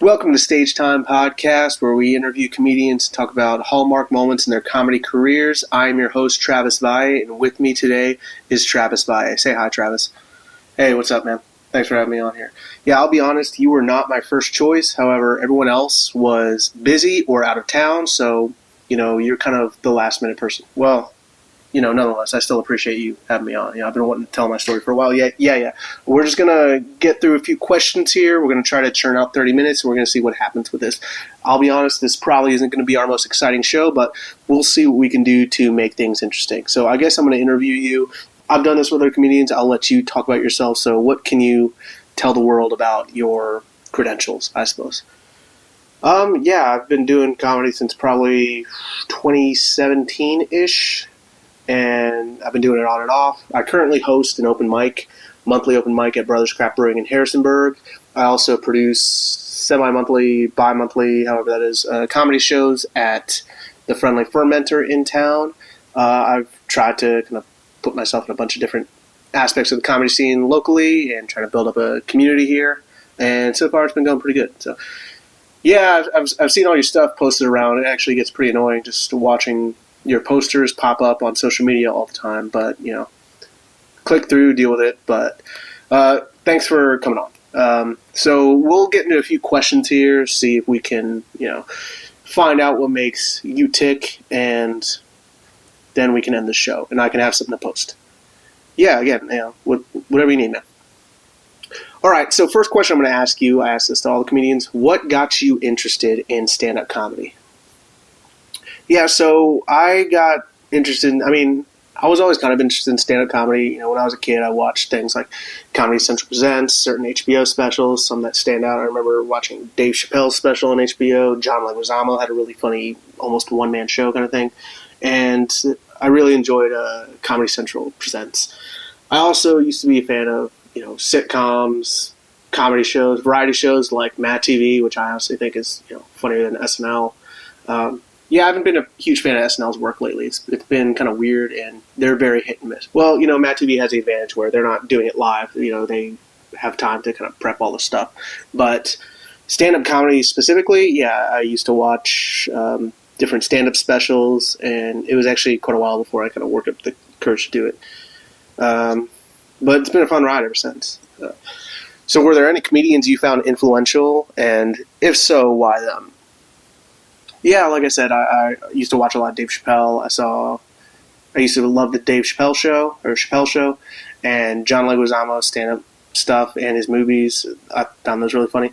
Welcome to Stage Time Podcast, where we interview comedians and talk about hallmark moments in their comedy careers. I am your host, Travis Valle, and with me today is Travis Valle. Say hi, Travis. Hey, what's up, man? Thanks for having me on here. Yeah, I'll be honest, you were not my first choice. However, everyone else was busy or out of town, so, you're kind of the last-minute person. Well, nonetheless, I still appreciate you having me on. I've been wanting to tell my story for a while. Yeah. We're just going to get through a few questions here. We're going to try to churn out 30 minutes, and we're going to see what happens with this. I'll be honest, this probably isn't going to be our most exciting show, but we'll see what we can do to make things interesting. So I guess I'm going to interview you. I've done this with other comedians. I'll let you talk about yourself. So what can you tell the world about your credentials, I suppose? I've been doing comedy since probably 2017-ish. And I've been doing it on and off. I currently host an monthly open mic at Brothers Craft Brewing in Harrisonburg. I also produce semi-monthly, bi-monthly, however that is, comedy shows at the Friendly Fermenter in town. I've tried to kind of put myself in a bunch of different aspects of the comedy scene locally and try to build up a community here. And so far it's been going pretty good. So, yeah, I've seen all your stuff posted around. It actually gets pretty annoying just watching your posters pop up on social media all the time, but, click through, deal with it. But thanks for coming on. So we'll get into a few questions here, see if we can, find out what makes you tick, and then we can end the show, and I can have something to post. Yeah, again, whatever you need, man. All right, so first question I'm going to ask you, I ask this to all the comedians, what got you interested in stand-up comedy? Yeah, so I got interested I was always kind of interested in stand-up comedy. When I was a kid, I watched things like Comedy Central Presents, certain HBO specials, some that stand out. I remember watching Dave Chappelle's special on HBO. John Leguizamo had a really funny, almost one-man show kind of thing. And I really enjoyed Comedy Central Presents. I also used to be a fan of, sitcoms, comedy shows, variety shows like Mad TV, which I honestly think is, funnier than SNL. I haven't been a huge fan of SNL's work lately. It's been kind of weird, and they're very hit and miss. Well, Matt TV has the advantage where they're not doing it live. They have time to kind of prep all the stuff. But stand-up comedy specifically, I used to watch different stand-up specials, and it was actually quite a while before I kind of worked up the courage to do it. But it's been a fun ride ever since. So were there any comedians you found influential, and if so, why them? Yeah, like I said, I used to watch a lot of Dave Chappelle. I used to love the Dave Chappelle show, and John Leguizamo's stand-up stuff and his movies. I found those really funny.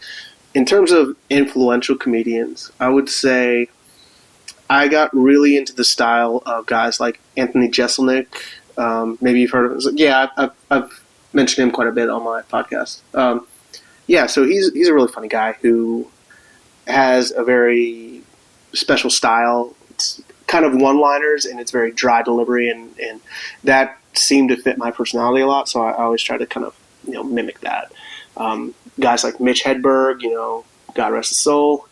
In terms of influential comedians, I would say I got really into the style of guys like Anthony Jeselnik. Maybe you've heard of him. Yeah, I've mentioned him quite a bit on my podcast. So he's a really funny guy who has a very special style. It's kind of one-liners, and it's very dry delivery, and that seemed to fit my personality a lot, so I always try to kind of mimic that. Guys like Mitch Hedberg, God rest his soul,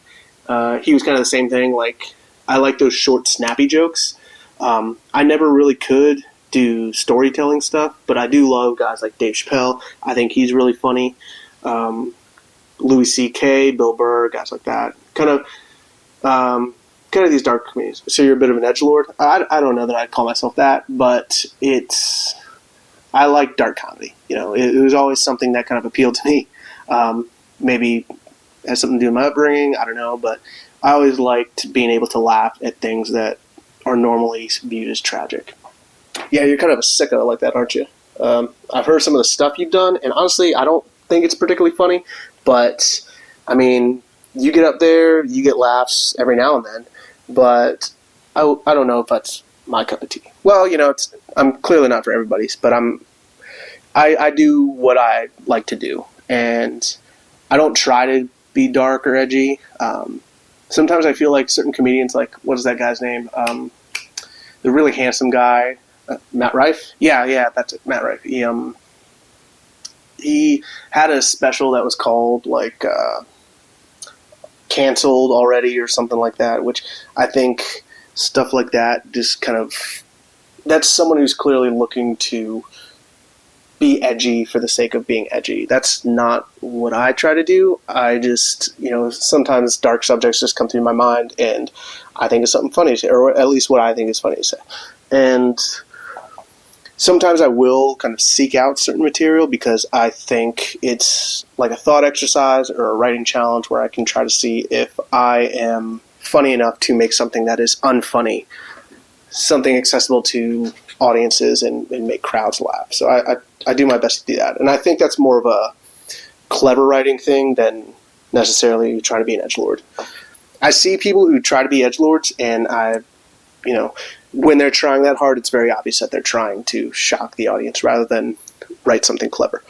he was kind of the same thing. Like, I like those short, snappy jokes. I never really could do storytelling stuff, but I do love guys like Dave Chappelle. I think he's really funny. Louis C.K., Bill Burr, guys like that. Kind of these dark comedies. So you're a bit of an edgelord? I don't know that I'd call myself that, but I like dark comedy. It was always something that kind of appealed to me. Maybe has something to do with my upbringing, I don't know, but I always liked being able to laugh at things that are normally viewed as tragic. Yeah, you're kind of a sicko like that, aren't you? I've heard some of the stuff you've done, and honestly, I don't think it's particularly funny, but, you get up there, you get laughs every now and then, but I don't know if that's my cup of tea. Well, I'm clearly not for everybody's, but I do what I like to do, and I don't try to be dark or edgy. Sometimes I feel like certain comedians, like, what is that guy's name? The really handsome guy, Matt Rife? Yeah, that's it, Matt Rife. He had a special that was called, canceled already or something like that, which I think stuff like that just kind of, that's someone who's clearly looking to be edgy for the sake of being edgy. That's not what I try to do. I just, sometimes dark subjects just come through my mind, and I think it's something funny to say, or at least what I think is funny to say. And sometimes I will kind of seek out certain material because I think it's like a thought exercise or a writing challenge where I can try to see if I am funny enough to make something that is unfunny, something accessible to audiences and make crowds laugh. So I do my best to do that. And I think that's more of a clever writing thing than necessarily trying to be an edgelord. I see people who try to be edgelords, and when they're trying that hard, it's very obvious that they're trying to shock the audience rather than write something clever.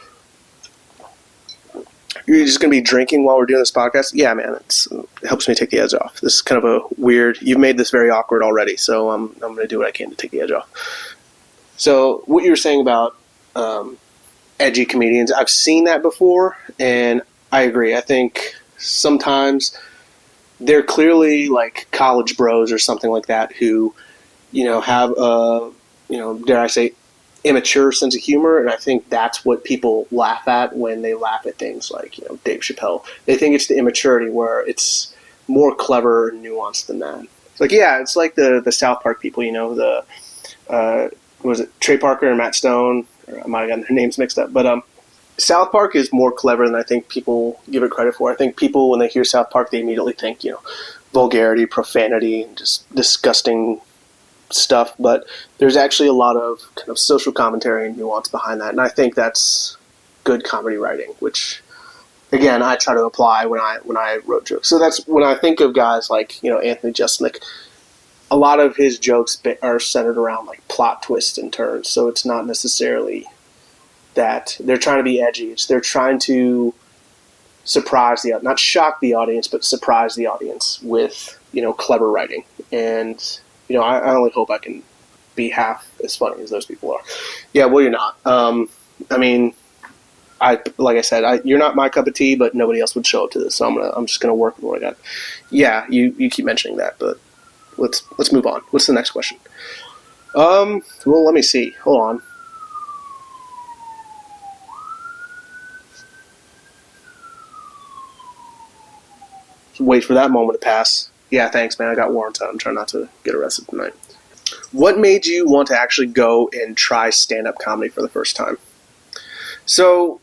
You're just going to be drinking while we're doing this podcast? Yeah, man, it helps me take the edge off. This is kind of a weird... You've made this very awkward already, so I'm going to do what I can to take the edge off. So what you were saying about edgy comedians, I've seen that before, and I agree. I think sometimes they're clearly like college bros or something like that who, have a, dare I say, immature sense of humor, and I think that's what people laugh at when they laugh at things like, Dave Chappelle. They think it's the immaturity where it's more clever and nuanced than that. It's like the South Park people, was it Trey Parker and Matt Stone? I might have gotten their names mixed up, but South Park is more clever than I think people give it credit for. I think people, when they hear South Park, they immediately think, vulgarity, profanity, just disgusting stuff, but there's actually a lot of kind of social commentary and nuance behind that, and I think that's good comedy writing, which again I try to apply when I wrote jokes. So that's when I think of guys like Anthony Jeselnik. A lot of his jokes are centered around like plot twists and turns, so it's not necessarily that they're trying to be edgy. They're trying to surprise the audience, not shock the audience, but surprise the audience with clever writing. And I only hope I can be half as funny as those people are. Yeah, well, you're not. Like I said, you're not my cup of tea, but nobody else would show up to this, so I'm just gonna work with what I got. Yeah, you keep mentioning that, but let's move on. What's the next question? Well, let me see. Hold on. Just wait for that moment to pass. Yeah, thanks, man. I got warrants out. I'm trying not to get arrested tonight. What made you want to actually go and try stand-up comedy for the first time? So,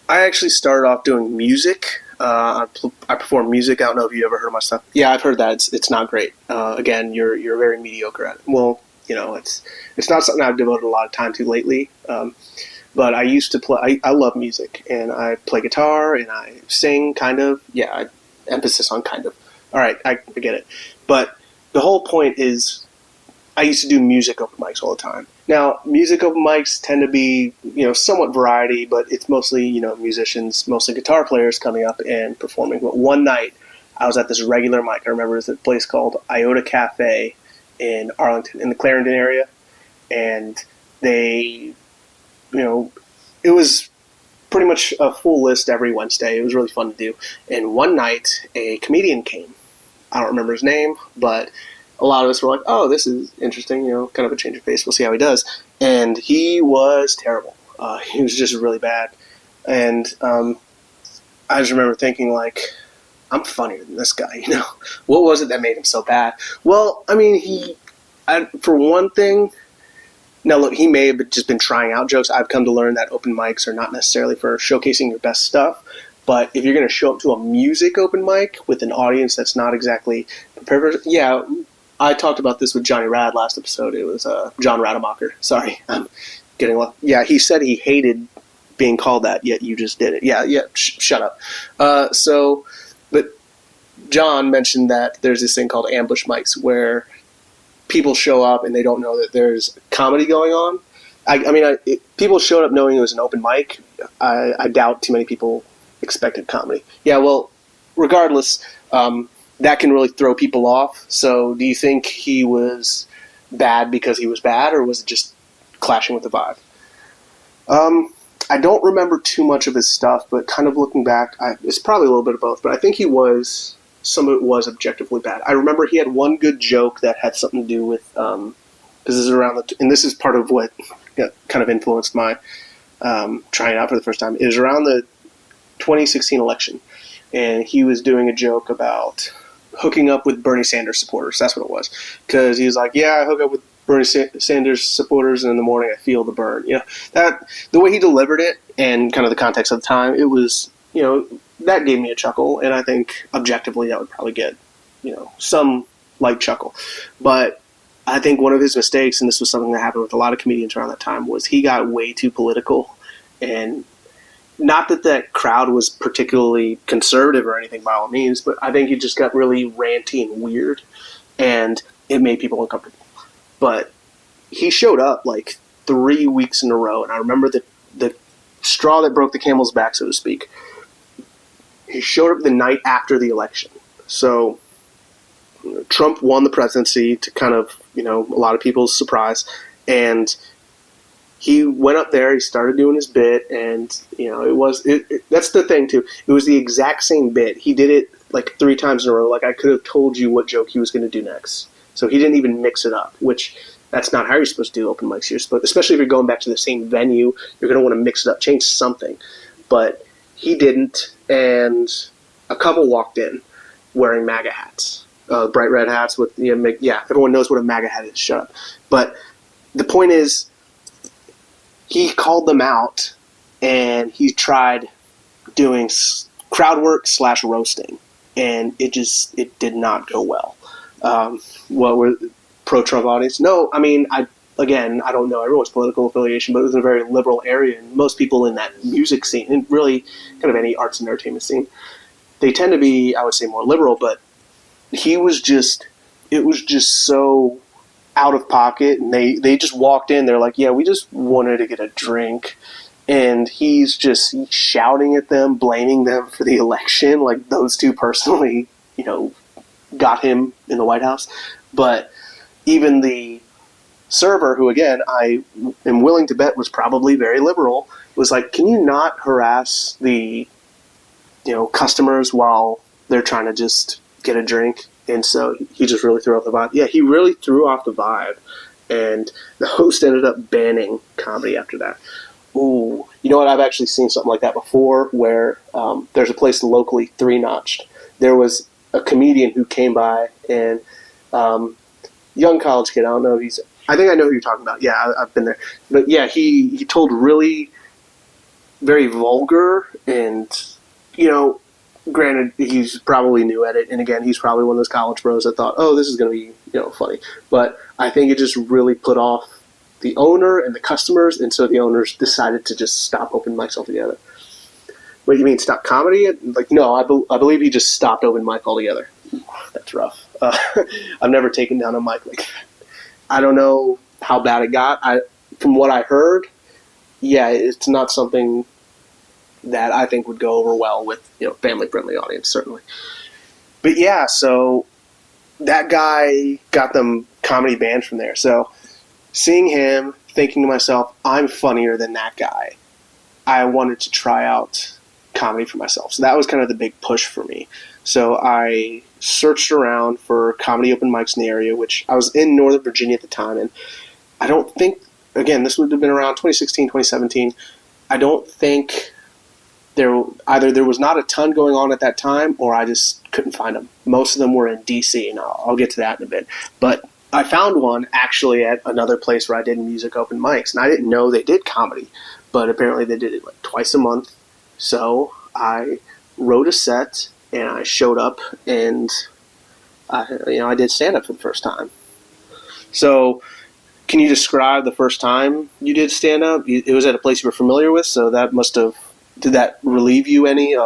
I actually started off doing music. I perform music. I don't know if you ever heard of my stuff. Yeah, I've heard that. It's not great. Again, you're very mediocre at it. Well, it's not something I've devoted a lot of time to lately. But I used to play. I love music, and I play guitar and I sing. Kind of. Yeah, emphasis on kind of. All right, I get it. But the whole point is I used to do music open mics all the time. Now, music open mics tend to be, somewhat variety, but it's mostly, musicians, mostly guitar players coming up and performing. But one night, I was at this regular mic. I remember it was a place called Iota Cafe in Arlington, in the Clarendon area. And they, it was pretty much a full list every Wednesday. It was really fun to do. And one night, a comedian came. I don't remember his name, but a lot of us were like, oh, this is interesting, kind of a change of pace. We'll see how he does. And he was terrible. He was just really bad. And I just remember thinking, like, I'm funnier than this guy, What was it that made him so bad? Well, I mean, for one thing, now look, he may have just been trying out jokes. I've come to learn that open mics are not necessarily for showcasing your best stuff. But if you're going to show up to a music open mic with an audience that's not exactly prepared for it, yeah, I talked about this with Johnny Rad last episode. It was John Rademacher. Sorry, I'm getting lost. Yeah, he said he hated being called that, yet you just did it. Yeah, shut up. But John mentioned that there's this thing called ambush mics where people show up and they don't know that there's comedy going on. People showed up knowing it was an open mic. I doubt too many people expected comedy. Yeah, well, regardless, that can really throw people off. So do you think he was bad because he was bad, or was it just clashing with the vibe? I don't remember too much of his stuff, but kind of looking back, it's probably a little bit of both, but I think some of it was objectively bad. I remember he had one good joke that had something to do with, this is part of what kind of influenced my trying out for the first time. It was around the 2016 election, and he was doing a joke about hooking up with Bernie Sanders supporters. That's what it was. Because he was like, yeah, I hook up with Bernie Sanders supporters, and in the morning I feel the burn. That the way he delivered it and kind of the context of the time, it was, that gave me a chuckle, and I think objectively that would probably get, some light chuckle. But I think one of his mistakes, and this was something that happened with a lot of comedians around that time, was he got way too political. And not that crowd was particularly conservative or anything by all means, but I think he just got really ranty and weird, and it made people uncomfortable. But he showed up like 3 weeks in a row, and I remember the straw that broke the camel's back, so to speak. He showed up the night after the election. So Trump won the presidency to kind of, a lot of people's surprise, and he went up there, he started doing his bit, and, that's the thing, too. It was the exact same bit. He did it, like, 3 times in a row. Like, I could have told you what joke he was going to do next. So he didn't even mix it up, which that's not how you're supposed to do open mics. Especially if you're going back to the same venue, you're going to want to mix it up, change something. But he didn't, and a couple walked in wearing MAGA hats. Bright red hats with, everyone knows what a MAGA hat is. Shut up. But the point is, he called them out, and he tried doing crowd work / roasting, and it did not go well. What were pro-Trump audience? No, I mean, I don't know everyone's political affiliation, but it was a very liberal area, and most people in that music scene, and really kind of any arts and entertainment scene, they tend to be, I would say, more liberal, but it was just so out of pocket, and they just walked in. They're like, yeah, we just wanted to get a drink, and he's just shouting at them, blaming them for the election, like those two personally, got him in the White House. But even the server, who again I am willing to bet was probably very liberal, was like, can you not harass the customers while they're trying to just get a drink? And so he just really threw off the vibe. Yeah, he really threw off the vibe. And the host ended up banning comedy after that. Ooh, you know what? I've actually seen something like that before, where there's a place locally, 3-notched. There was a comedian who came by, and young college kid. I don't know if I think I know who you're talking about. Yeah, I've been there. But yeah, he told really very vulgar, and granted, he's probably new at it, and again, he's probably one of those college bros that thought, oh, this is going to be, funny. But I think it just really put off the owner and the customers, and so the owners decided to just stop open mics altogether. What do you mean, stop comedy? Like, no, I believe he just stopped open mic altogether. That's rough. I've never taken down a mic like that. I don't know how bad it got. From what I heard, yeah, it's not something that I think would go over well with, family-friendly audience, certainly. But yeah, so that guy got them comedy banned from there. So seeing him, thinking to myself, I'm funnier than that guy, I wanted to try out comedy for myself. So that was kind of the big push for me. So I searched around for comedy open mics in the area, which I was in Northern Virginia at the time, and I don't think, again, this would have been around 2016, 2017, I don't think there was not a ton going on at that time, or I just couldn't find them. Most of them were in D.C., and I'll get to that in a bit. But I found one actually at another place where I did music open mics, and I didn't know they did comedy, but apparently they did it like twice a month. So I wrote a set, and I showed up, and I did stand-up for the first time. So can you describe the first time you did stand-up? It was at a place you were familiar with, so that must have... Did that relieve you any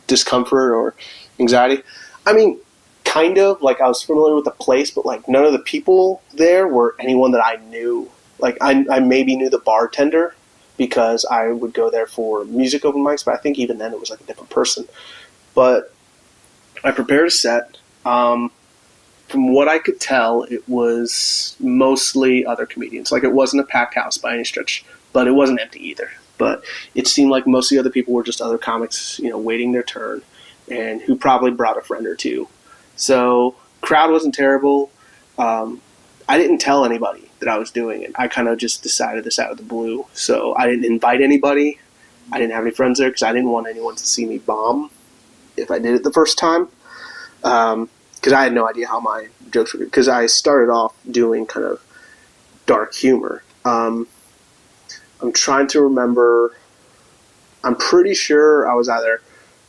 discomfort or anxiety? I mean, kind of. Like, I was familiar with the place, but, like, none of the people there were anyone that I knew. Like, I maybe knew the bartender because I would go there for music open mics, but I think even then it was, like, a different person. But I prepared a set. From what I could tell, it was mostly other comedians. Like, it wasn't a packed house by any stretch, but it wasn't empty either. But it seemed like most of the other people were just other comics, waiting their turn, and who probably brought a friend or two. So crowd wasn't terrible. I didn't tell anybody that I was doing it. I kind of just decided this out of the blue. So I didn't invite anybody. I didn't have any friends there because I didn't want anyone to see me bomb if I did it the first time. Because I had no idea how my jokes were. Because I started off doing kind of dark humor. I'm trying to remember. I'm pretty sure I was either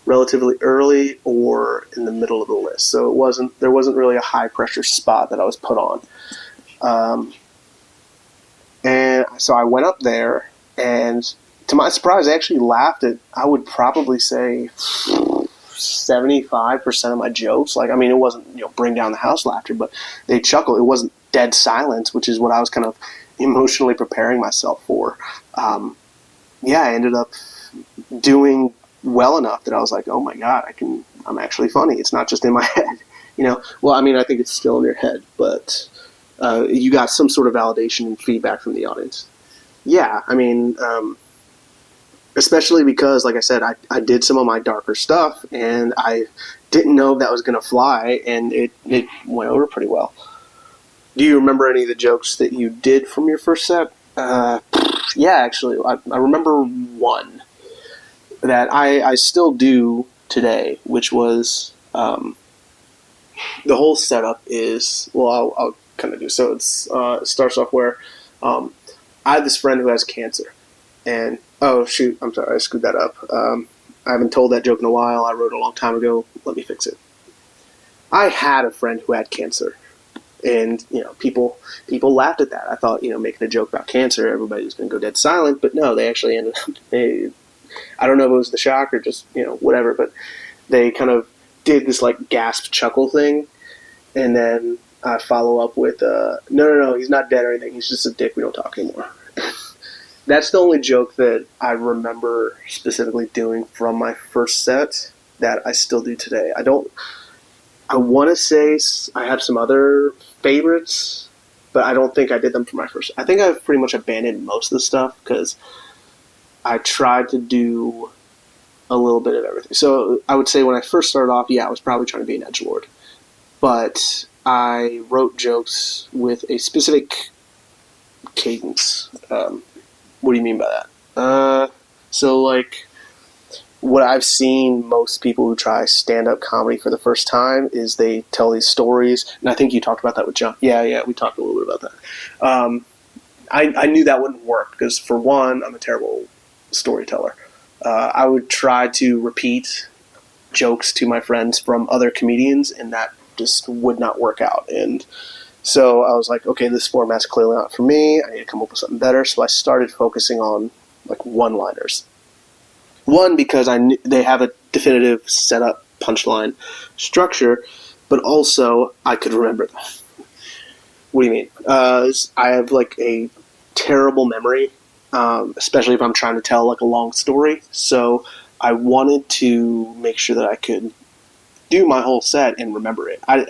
relatively early or in the middle of the list. So there wasn't really a high pressure spot that I was put on. And so I went up there, and to my surprise, I actually laughed at, I would probably say 75% of my jokes. Like, I mean, it wasn't, bring down the house laughter, but they chuckled. It wasn't dead silence, which is what I was kind of emotionally preparing myself for. I ended up doing well enough that I was like, oh my God, I'm actually funny. It's not just in my head, Well, I mean, I think it's still in your head, but you got some sort of validation and feedback from the audience. Yeah, I mean, especially because, like I said, I did some of my darker stuff, and I didn't know if that was going to fly, and it went over pretty well. Do you remember any of the jokes that you did from your first set? Yeah, actually, I remember one that I still do today, which was the whole setup is, well, I'll kind of do. So it starts off where I have this friend who has cancer, and oh shoot, I'm sorry, I screwed that up. I haven't told that joke in a while. I wrote it a long time ago. Let me fix it. I had a friend who had cancer. And, people laughed at that. I thought, making a joke about cancer, everybody was going to go dead silent. But no, they actually ended up, I don't know if it was the shock or just, whatever. But they kind of did this, like, gasp chuckle thing. And then I follow up with, no, he's not dead or anything. He's just a dick. We don't talk anymore. That's the only joke that I remember specifically doing from my first set that I still do today. I want to say I have some other favorites, but I don't think I did them for my first. I think I've pretty much abandoned most of the stuff because I tried to do a little bit of everything. So I would say when I first started off, I was probably trying to be an edgelord. But I wrote jokes with a specific cadence. What do you mean by that? So, like, what I've seen most people who try stand-up comedy for the first time is they tell these stories, and I think you talked about that with John. Yeah, we talked a little bit about that. I knew that wouldn't work because, for one, I'm a terrible storyteller. I would try to repeat jokes to my friends from other comedians, and that just would not work out. And so I was like, okay, this format's clearly not for me. I need to come up with something better. So I started focusing on, like, one-liners. One, because they have a definitive setup punchline structure, but also I could remember them. What do you mean? I have, like, a terrible memory, especially if I'm trying to tell, like, a long story. So I wanted to make sure that I could do my whole set and remember it. I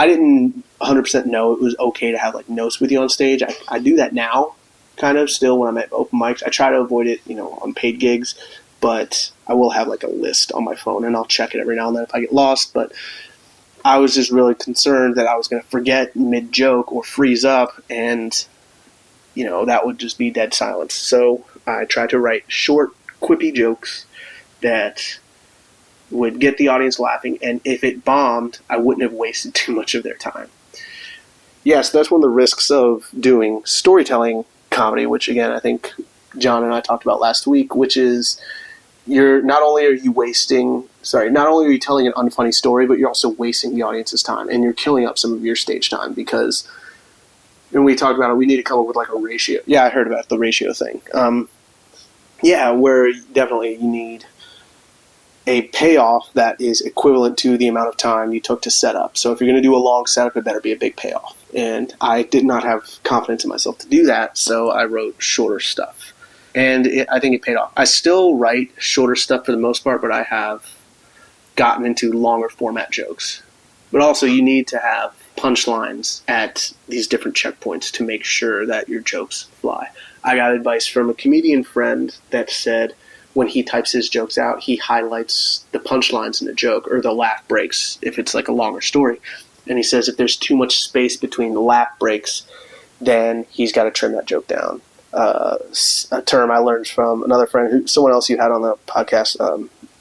didn't 100% know it was okay to have, like, notes with you on stage. I do that now, kind of, still when I'm at open mics. I try to avoid it, on paid gigs. But I will have, like, a list on my phone, and I'll check it every now and then if I get lost. But I was just really concerned that I was going to forget mid-joke or freeze up, and, that would just be dead silence. So I tried to write short, quippy jokes that would get the audience laughing, and if it bombed, I wouldn't have wasted too much of their time. Yes, that's one of the risks of doing storytelling comedy, which, again, I think John and I talked about last week, which is not only are you telling an unfunny story, but you're also wasting the audience's time, and you're killing up some of your stage time because, and we talked about it, we need to come up with, like, a ratio. Yeah, I heard about the ratio thing. Where definitely you need a payoff that is equivalent to the amount of time you took to set up. So if you're going to do a long setup, it better be a big payoff. And I did not have confidence in myself to do that, so I wrote shorter stuff. And I think it paid off. I still write shorter stuff for the most part, but I have gotten into longer format jokes. But also, you need to have punchlines at these different checkpoints to make sure that your jokes fly. I got advice from a comedian friend that said when he types his jokes out, he highlights the punchlines in the joke or the laugh breaks if it's like a longer story. And he says if there's too much space between the laugh breaks, then he's got to trim that joke down. A term I learned from another friend, someone else you had on the podcast,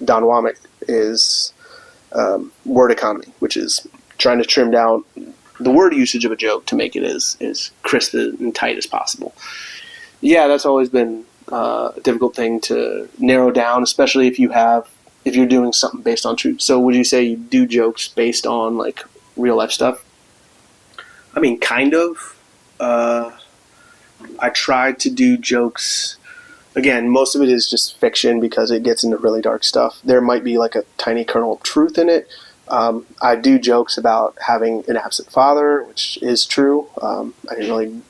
Don Womack, is word economy, which is trying to trim down the word usage of a joke to make it as crisp and tight as possible. Yeah, that's always been a difficult thing to narrow down, especially if you're doing something based on truth. So would you say you do jokes based on like real life stuff? I mean, kind of. I try to do jokes. Again, most of it is just fiction because it gets into really dark stuff. There might be like a tiny kernel of truth in it. I do jokes about having an absent father, which is true. I didn't really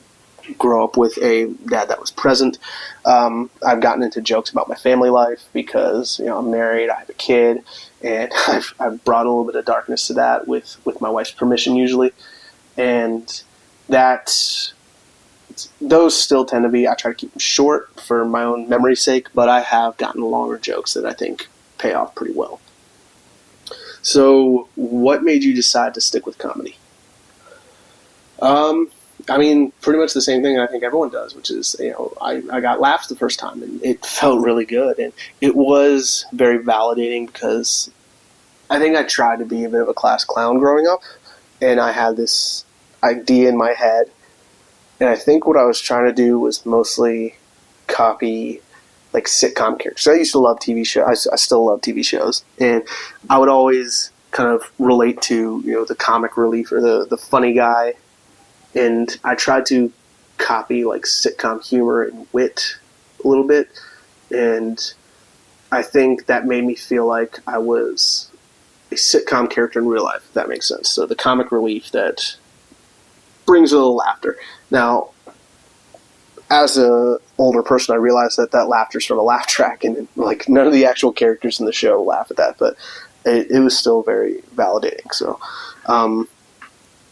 grow up with a dad that was present. I've gotten into jokes about my family life because I'm married, I have a kid, and I've brought a little bit of darkness to that with my wife's permission usually. And those still tend to be, I try to keep them short for my own memory's sake, but I have gotten longer jokes that I think pay off pretty well. So what made you decide to stick with comedy? I mean, pretty much the same thing I think everyone does, which is, I got laughs the first time and it felt really good. And it was very validating because I think I tried to be a bit of a class clown growing up, and I had this idea in my head. And I think what I was trying to do was mostly copy like sitcom characters. I used to love TV shows. I still love TV shows. And I would always kind of relate to, the comic relief or the funny guy. And I tried to copy like sitcom humor and wit a little bit. And I think that made me feel like I was a sitcom character in real life, if that makes sense. So the comic relief that brings a little laughter. Now, as an older person, I realized that laughter's from a laugh track, and like none of the actual characters in the show laugh at that, but it was still very validating. So,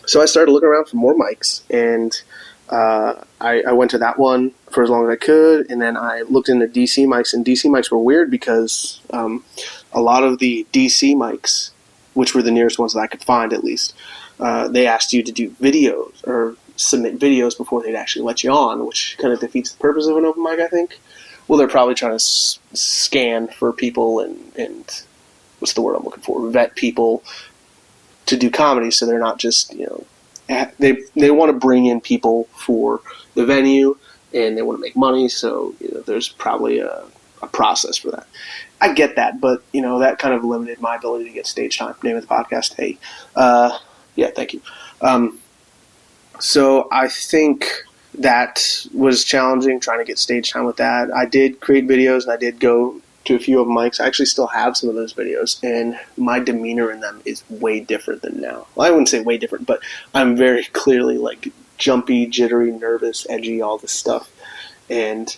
so I started looking around for more mics, and I went to that one for as long as I could, and then I looked into DC mics, and DC mics were weird because a lot of the DC mics, which were the nearest ones that I could find at least, they asked you to do videos or submit videos before they'd actually let you on, which kind of defeats the purpose of an open mic, I think. Well, they're probably trying to scan for people and what's the word I'm looking for? Vet people to do comedy, so they're not just, they want to bring in people for the venue, and they want to make money, so there's probably a process for that. I get that, but that kind of limited my ability to get stage time. Name of the podcast, hey. Yeah, thank you. So I think that was challenging, trying to get stage time with that. I did create videos, and I did go to a few open mics. I actually still have some of those videos, and my demeanor in them is way different than now. Well, I wouldn't say way different, but I'm very clearly like jumpy, jittery, nervous, edgy, all this stuff. And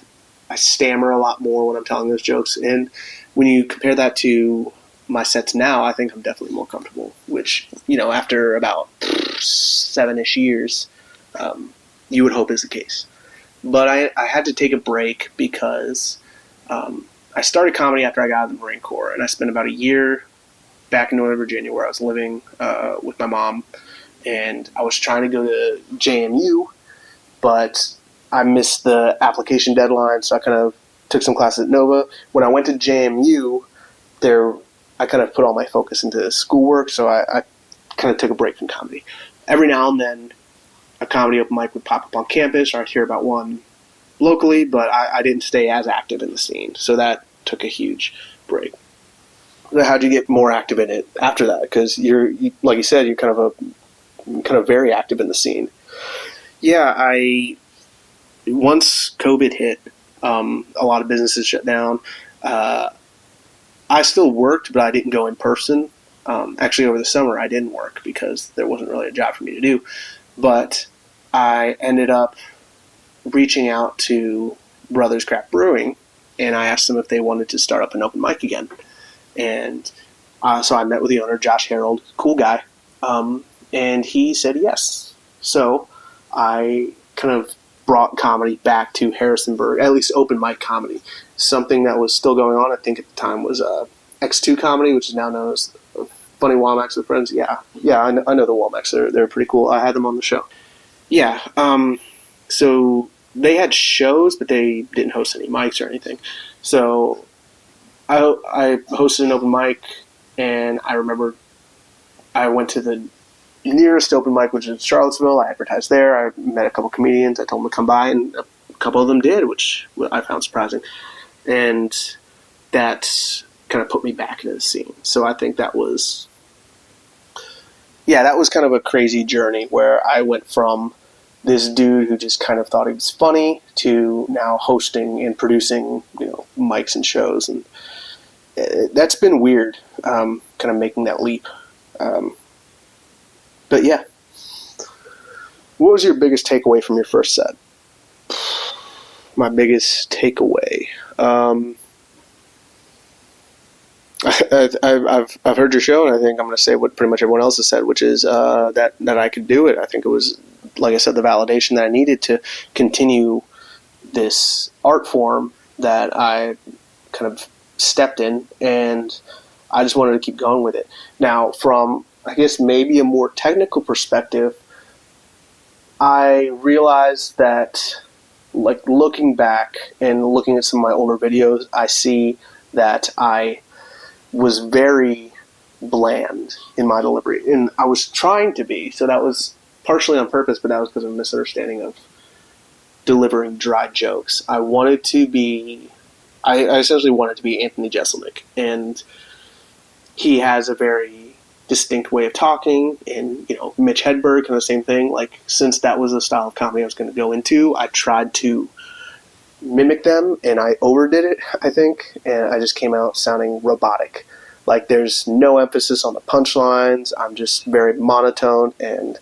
I stammer a lot more when I'm telling those jokes. And when you compare that to my sets now, I think I'm definitely more comfortable, which, after about 7-ish years, you would hope is the case. But I had to take a break because I started comedy after I got out of the Marine Corps, and I spent about a year back in Northern Virginia where I was living with my mom, and I was trying to go to JMU, but I missed the application deadline, so I kind of took some classes at Nova. When I went to JMU, I kind of put all my focus into schoolwork, so I kind of took a break from comedy. Every now and then, a comedy open mic would pop up on campus, or I'd hear about one locally, but I didn't stay as active in the scene, so that took a huge break. How'd you get more active in it after that? Because like you said, you're kind of very active in the scene. Yeah, once COVID hit, a lot of businesses shut down. I still worked, but I didn't go in person. Actually, over the summer, I didn't work because there wasn't really a job for me to do. But I ended up reaching out to Brothers Craft Brewing, and I asked them if they wanted to start up an open mic again. And so I met with the owner, Josh Harold, cool guy, and he said yes. So I kind of brought comedy back to Harrisonburg, at least open mic comedy. Something that was still going on, I think at the time, was X2 comedy, which is now known as Funny Womax with Friends. Yeah, I know the Womax. They're pretty cool. I had them on the show. Yeah, So they had shows, but they didn't host any mics or anything. So I hosted an open mic, and I remember I went to the nearest open mic, which is Charlottesville. I advertised there. I met a couple comedians. I told them to come by, and a couple of them did, which I found surprising. And that kind of put me back into the scene. So I think that was kind of a crazy journey where I went from this dude who just kind of thought he was funny to now hosting and producing, mics and shows. And that's been weird, kind of making that leap. But yeah. What was your biggest takeaway from your first set? My biggest takeaway. I've heard your show, and I think I'm going to say what pretty much everyone else has said, which is that I could do it. I think it was, like I said, the validation that I needed to continue this art form that I kind of stepped in, and I just wanted to keep going with it. Now, from, I guess, maybe a more technical perspective, I realized that, like, looking back and looking at some of my older videos, I see that I was very bland in my delivery, and I was trying to be, so that was partially on purpose, but that was because of a misunderstanding of delivering dry jokes. I essentially wanted to be Anthony Jeselnik, and he has a very distinct way of talking, and Mitch Hedberg, kind of the same thing. Like, since that was the style of comedy I was going to go into, I tried to mimic them, and I overdid it, I think, and I just came out sounding robotic. Like, there's no emphasis on the punchlines. I'm just very monotone, and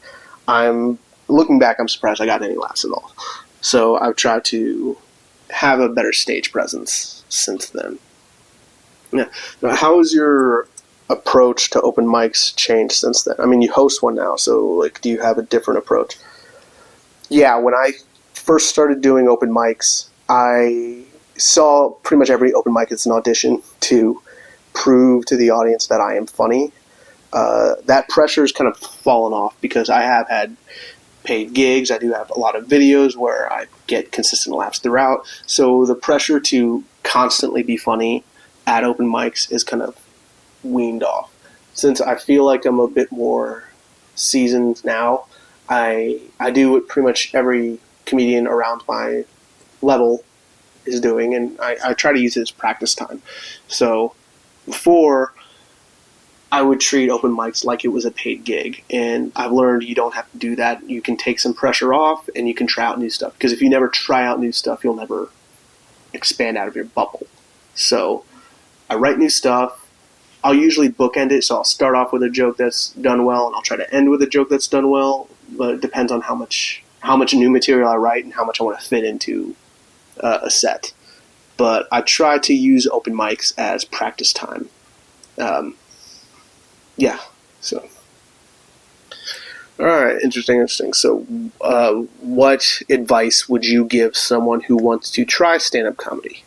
looking back, I'm surprised I got any laughs at all. So I've tried to have a better stage presence since then. Yeah. Now, how has your approach to open mics changed since then? I mean, you host one now, so, like, do you have a different approach? Yeah, when I first started doing open mics, I saw pretty much every open mic as an audition to prove to the audience that I am funny. That pressure's kind of fallen off because I have had paid gigs. I do have a lot of videos where I get consistent laughs throughout. So the pressure to constantly be funny at open mics is kind of weaned off. Since I feel like I'm a bit more seasoned now, I do what pretty much every comedian around my level is doing, and I try to use it as practice time. So before, I would treat open mics like it was a paid gig, and I've learned you don't have to do that. You can take some pressure off, and you can try out new stuff, because if you never try out new stuff, you'll never expand out of your bubble. So I write new stuff. I'll usually bookend it, so I'll start off with a joke that's done well, and I'll try to end with a joke that's done well, but it depends on how much new material I write and how much I want to fit into a set. But I try to use open mics as practice time. So. All right, interesting. So what advice would you give someone who wants to try stand-up comedy?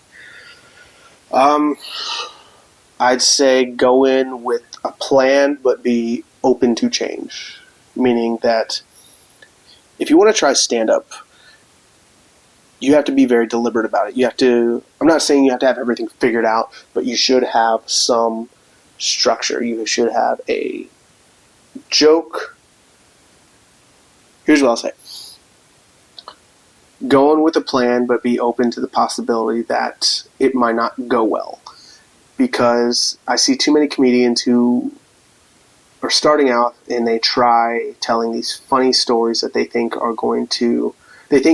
I'd say go in with a plan, but be open to change. Meaning that if you want to try stand-up, you have to be very deliberate about it. I'm not saying you have to have everything figured out, but you should have some structure. You should have a joke. Here's what I'll say. Go in with a plan, but be open to the possibility that it might not go well. Because I see too many comedians who are starting out and they try telling these funny stories that they think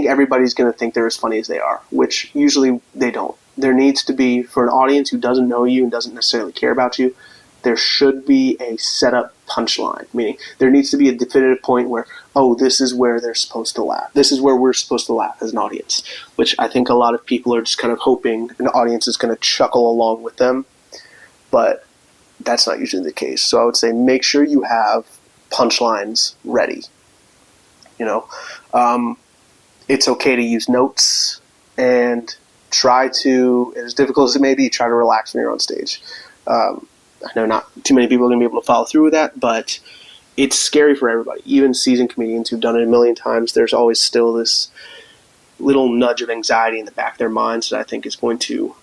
everybody's going to think they're as funny as they are, which usually they don't. There needs to be, for an audience who doesn't know you and doesn't necessarily care about you, there should be a setup punchline, meaning there needs to be a definitive point where, this is where they're supposed to laugh. This is where we're supposed to laugh as an audience, which I think a lot of people are just kind of hoping an audience is going to chuckle along with them, but that's not usually the case. So I would say make sure you have punchlines ready. It's okay to use notes and try to, as difficult as it may be, try to relax when you're on stage. I know not too many people are going to be able to follow through with that, but it's scary for everybody. Even seasoned comedians who've done it a million times, there's always still this little nudge of anxiety in the back of their minds that I think is going to,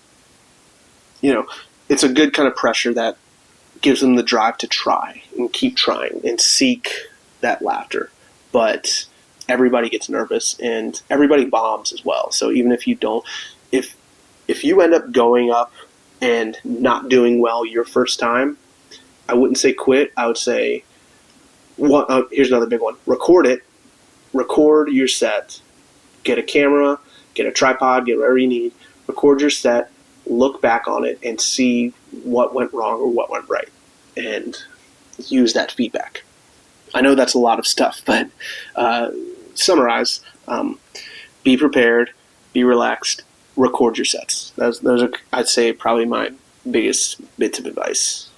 it's a good kind of pressure that gives them the drive to try and keep trying and seek that laughter. But everybody gets nervous and everybody bombs as well. So even if you don't, if you end up going up and not doing well your first time, I wouldn't say quit. I would say, here's another big one. Record it. Record your set. Get a camera, get a tripod, get whatever you need. Record your set, look back on it, and see what went wrong or what went right. And use that feedback. I know that's a lot of stuff, but summarize. Be prepared, be relaxed, record your sets. Those are, I'd say, probably my biggest bits of advice.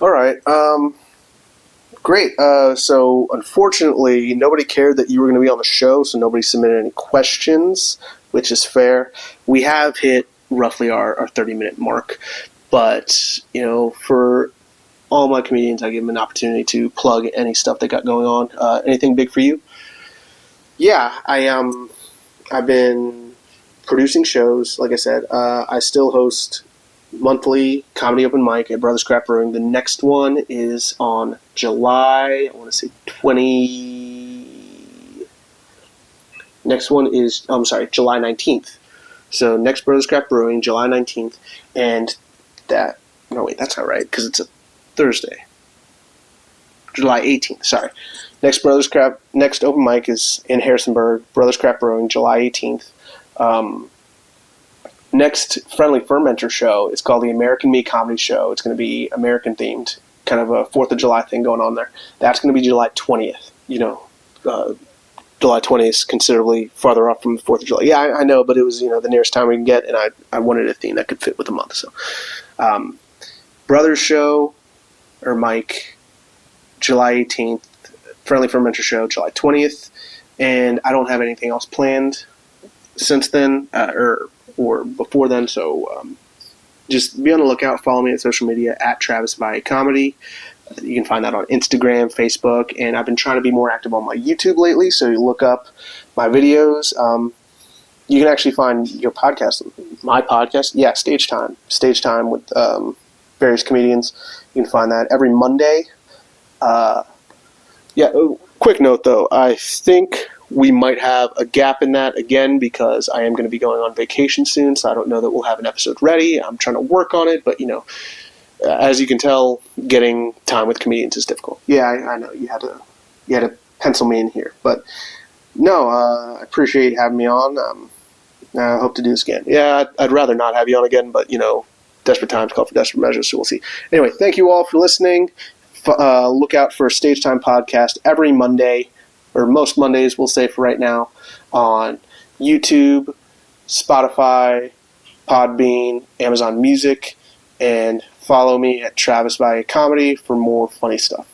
All right. Great. So, unfortunately, nobody cared that you were going to be on the show, so nobody submitted any questions, which is fair. We have hit roughly our 30-minute mark, but, for all my comedians, I give them an opportunity to plug any stuff they got going on. Anything big for you? Yeah, I've been producing shows, like I said. I still host monthly comedy open mic at Brothers Crap Brewing. The next one is on July, I want to say 20. Next one is, July 19th. So next Brothers Crap Brewing, July 19th. And that's not right, because it's a Thursday. July 18th, sorry. Next open mic is in Harrisonburg, Brothers Crap Brewing, July 18th. Next Friendly Fermenter show is called the American Me Comedy Show. It's going to be American themed, kind of a 4th of July thing going on there. That's going to be July 20th. July 20th is considerably farther off from the 4th of July. Yeah, I know, but it was the nearest time we can get, and I wanted a theme that could fit with the month. So, Brothers show or Mike, July 18th. Friendly Fermenter show, July 20th, and I don't have anything else planned since then or before then, so just be on the lookout. Follow me on social media at Travis Valle Comedy. You can find that on Instagram, Facebook, and I've been trying to be more active on my YouTube lately, so you look up my videos. You can actually find my podcast, Stage Time with various comedians. You can find that every Monday. Quick note though, I think we might have a gap in that again because I am going to be going on vacation soon, so I don't know that we'll have an episode ready. I'm trying to work on it, but as you can tell, getting time with comedians is difficult. Yeah, I know you had to pencil me in here, but no, I appreciate having me on. I hope to do this again. Yeah, I'd rather not have you on again, but desperate times call for desperate measures, so we'll see. Anyway, thank you all for listening. Look out for a Stage Time podcast every Monday, or most Mondays, we'll say for right now, on YouTube, Spotify, Podbean, Amazon Music, and follow me at Travis Valle Comedy for more funny stuff.